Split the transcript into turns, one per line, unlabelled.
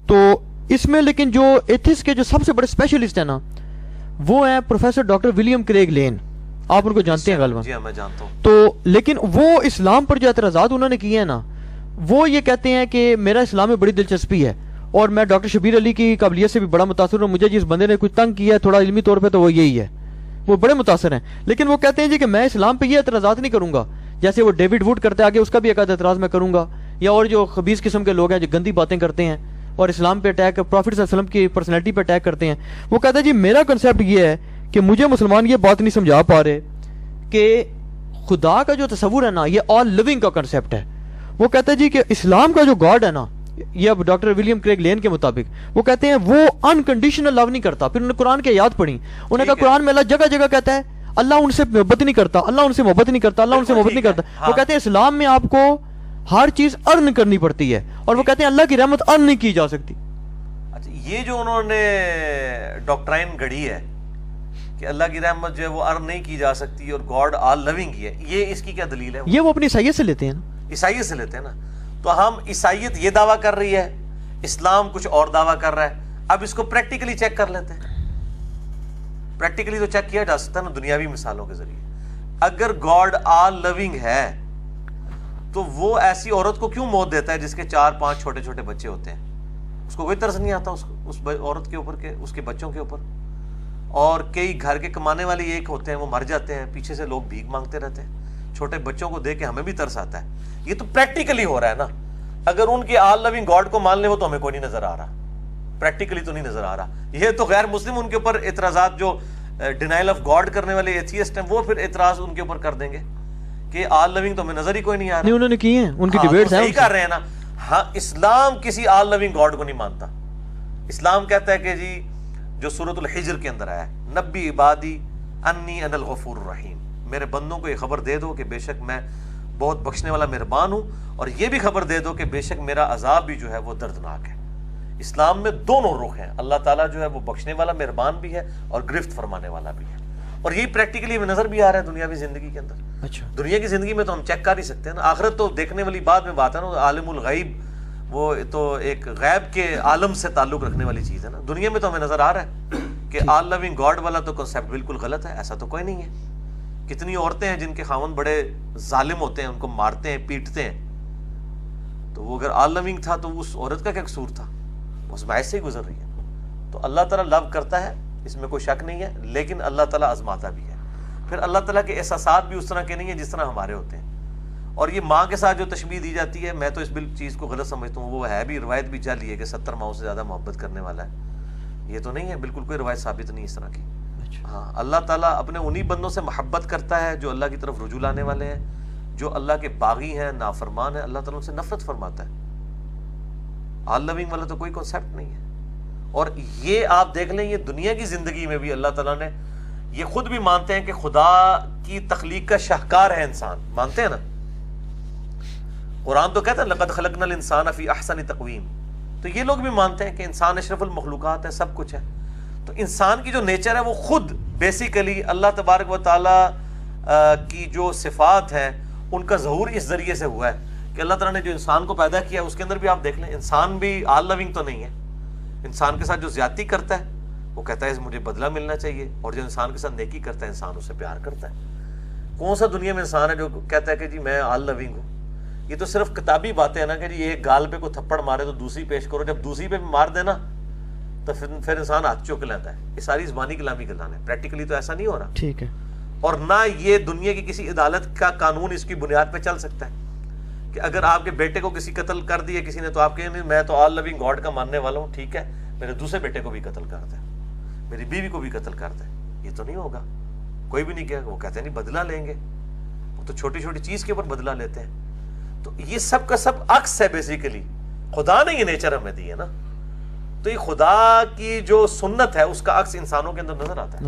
تو اس میں لیکن جو ایتھس کے جو سب سے بڑے اسپیشلسٹ ہیں نا وہ ہیں پروفیسر ڈاکٹر ولیم کریگ لین، آپ ان کو جانتے ہیں غالباً؟
جی ہاں میں جانتا ہوں.
تو لیکن وہ اسلام پر جو اعتراضات انہوں نے کیے ہیں نا، وہ یہ کہتے ہیں کہ میرا اسلام میں بڑی دلچسپی ہے اور میں ڈاکٹر شبیر علی کی قابلیت سے بھی بڑا متاثر ہوں، مجھے جس بندے نے کوئی تنگ کیا ہے تھوڑا علمی طور پہ تو وہ یہی ہے، وہ بڑے متاثر ہیں. لیکن وہ کہتے ہیں جی کہ میں اسلام پہ یہ اعتراضات نہیں کروں گا جیسے وہ ڈیوڈ ووڈ کرتے آگے، اس کا بھی ایک اعتراض میں کروں گا، یا اور جو خبیث قسم کے لوگ ہیں جو گندی باتیں کرتے ہیں اور اسلام پہ اٹیک، پروفٹ صلی اللہ علیہ وسلم کی پرسنالٹی پہ اٹیک کرتے ہیں. وہ کہتا ہے جی میرا کنسیپٹ یہ ہے کہ مجھے مسلمان یہ بات نہیں سمجھا پا رہے کہ خدا کا جو تصور ہے نا یہ آل لیونگ کا کنسیپٹ ہے. وہ کہتا ہے جی کہ اسلام کا جو گاڈ ہے نا، یہ اب ڈاکٹر ولیم کریگ لین کے مطابق وہ کہتے ہیں وہ انکنڈیشنل لو نہیں کرتا. پھر انہوں نے قرآن کی آیات پڑھی، انہوں نے کہا قرآن میں اللہ جگہ جگہ کہتا ہے اللہ ان سے محبت نہیں کرتا، اللہ ان سے محبت نہیں کرتا، اللہ ان سے محبت نہیں کرتا. وہ کہتے ہیں اسلام میں آپ کو ہر چیز ارن کرنی پڑتی ہے، اور وہ کہتے ہیں اللہ کی رحمت ارن نہیں کی جا سکتی.
اچھا یہ جو انہوں نے ڈاکٹرائن گھڑی ہے کہ اللہ کی رحمت جو ہے وہ ارن نہیں کی جا سکتی اور گاڈ آل لونگ ہی ہے، یہ اس کی کیا دلیل ہے؟
یہ وہ اپنی عیسائیت سے لیتے ہیں نا،
عیسائیت سے لیتے ہیں نا. تو ہم عیسائیت یہ دعویٰ کر رہی ہے، اسلام کچھ اور دعویٰ کر رہا ہے. اب اس کو پریکٹیکلی چیک کر لیتے ہیں. پریکٹیکلی تو چیک کیا جا سکتا ہے نا دنیاوی مثالوں کے ذریعے. اگر گاڈ آل لونگ ہے تو وہ ایسی عورت کو کیوں موت دیتا ہے جس کے 4-5 چھوٹے چھوٹے بچے ہوتے ہیں؟ اس کو کوئی ترس نہیں آتا اس عورت کے اوپر کے اس کے بچوں کے اوپر. اور کئی گھر کے کمانے والے ایک ہوتے ہیں وہ مر جاتے ہیں، پیچھے سے لوگ بھیک مانگتے رہتے ہیں، چھوٹے بچوں کو دیکھ کے ہمیں بھی ترس آتا ہے. یہ تو پریکٹیکلی ہو رہا ہے نا. اگر ان کے آل لونگ گاڈ کو مان لے وہ تو ہمیں کوئی نہیں نظر آ رہا، پریکٹیکلی تو نہیں نظر آ رہا. یہ تو غیر مسلم ان کے اوپر اعتراضات جو ڈینائل آف گاڈ کرنے والے ایتھیسٹ ہیں وہ پھر اعتراض ان کے اوپر کر دیں گے کہ آل لونگ تو ہمیں نظر ہی کوئی نہیں آ رہا.
نہیں انہوں نے کیے ہیں، ان کی ڈیبیٹس ہیں،
صحیح کر رہے ہیں نا. ہاں اسلام کسی آل لونگ گاڈ کو نہیں مانتا. اسلام کہتا ہے کہ جی جو سورۃ الحجر کے اندر آیا ہے، نبی عبادی انی انا الغفور الرحیم، میرے بندوں کو یہ خبر دے دو کہ بے شک میں بہت بخشنے والا مہربان ہوں، اور یہ بھی خبر دے دو کہ بے شک میرا عذاب بھی جو ہے وہ دردناک ہے. اسلام میں دونوں رخ ہیں، اللہ تعالیٰ جو ہے وہ بخشنے والا مہربان بھی ہے اور گرفت فرمانے والا بھی ہے. اور یہی پریکٹیکلی ہمیں نظر بھی آ رہا ہے دنیاوی زندگی کے اندر.
اچھا
دنیا کی زندگی میں تو ہم چیک کر ہی سکتے ہیں نا. آخرت تو دیکھنے والی بات میں بات ہے نا، عالم الغیب وہ تو ایک غیب کے عالم سے تعلق رکھنے والی چیز ہے نا. دنیا میں تو ہمیں نظر آ رہا ہے کہ آل لونگ گاڈ والا تو کنسیپٹ بالکل غلط ہے، ایسا تو کوئی نہیں ہے. کتنی عورتیں ہیں جن کے خاوند بڑے ظالم ہوتے ہیں، ان کو مارتے ہیں پیٹتے ہیں، تو وہ اگر آل لونگ تھا تو اس عورت کا کیا قصور تھا؟ اس محض سے ہی گزر رہی ہے. تو اللہ تعالیٰ لو کرتا ہے، اس میں کوئی شک نہیں ہے، لیکن اللہ تعالیٰ آزماتا بھی ہے. پھر اللہ تعالیٰ کے احساسات بھی اس طرح کے نہیں ہیں جس طرح ہمارے ہوتے ہیں. اور یہ ماں کے ساتھ جو تشبیہ دی جاتی ہے، میں تو اس چیز کو غلط سمجھتا ہوں. وہ ہے بھی روایت بھی جعلی ہے کہ 70 ماؤں سے زیادہ محبت کرنے والا ہے، یہ تو نہیں ہے، بالکل کوئی روایت ثابت نہیں اس طرح کی. ہاں اللہ تعالیٰ اپنے انہی بندوں سے محبت کرتا ہے جو اللہ کی طرف رجوع لانے والے ہیں، جو اللہ کے باغی ہیں، نافرمان ہیں. اللہ تعالیٰ ان سے نفرت فرماتا ہے. آل لونگ والا تو کوئی کنسیپٹ نہیں ہے. اور یہ آپ دیکھ لیں، یہ دنیا کی زندگی میں بھی اللہ تعالیٰ نے یہ خود بھی مانتے ہیں کہ خدا کی تخلیق کا شاہکار ہے انسان، مانتے ہیں نا. قرآن تو کہتا ہے لقد خلقنا الانسان فی احسن تقویم. تو یہ لوگ بھی مانتے ہیں کہ انسان اشرف المخلوقات ہے، سب کچھ ہے. تو انسان کی جو نیچر ہے وہ خود بیسیکلی اللہ تبارک و تعالیٰ کی جو صفات ہیں ان کا ظہور اس ذریعے سے ہوا ہے کہ اللہ تعالیٰ نے جو انسان کو پیدا کیا اس کے اندر بھی آپ دیکھ لیں انسان بھی آل لونگ تو نہیں ہے. انسان کے ساتھ جو زیادتی کرتا ہے وہ کہتا ہے مجھے بدلہ ملنا چاہیے، اور جو انسان کے ساتھ نیکی کرتا ہے انسان اسے پیار کرتا ہے. کون سا دنیا میں انسان ہے جو کہتا ہے کہ جی میں آل لونگ ہوں؟ یہ تو صرف کتابی باتیں ہیں نا کہ جی ایک گال پہ کوئی تھپڑ مارے تو دوسری پیش کرو، جب دوسری پہ بھی مار دینا تو پھر انسان ہاتھ چوک لیتا ہے. یہ ساری زبانی کلامی گلان ہے، پریکٹیکلی تو ایسا نہیں ہو رہا.
ٹھیک ہے.
اور نہ یہ دنیا کی کسی عدالت کا قانون اس کی بنیاد پہ چل سکتا ہے کہ اگر آپ کے بیٹے کو کسی قتل کر دیا کسی نے تو آپ کہیں میں تو آل لونگ گاڈ کا ماننے والا ہوں، ٹھیک ہے میرے دوسرے بیٹے کو بھی قتل کر دے، میری بیوی کو بھی قتل کر دے. یہ تو نہیں ہوگا، کوئی بھی نہیں کہے. وہ کہتے ہیں نہیں بدلہ لیں گے، وہ تو چھوٹی چھوٹی چیز کے اوپر بدلہ لیتے ہیں. تو یہ سب کا سب عکس ہے بیسیکلی. خدا نے یہ نیچر ہمیں دی ہے نا، تو یہ خدا کی جو سنت ہے اس کا عکس انسانوں کے اندر نظر آتا ہے.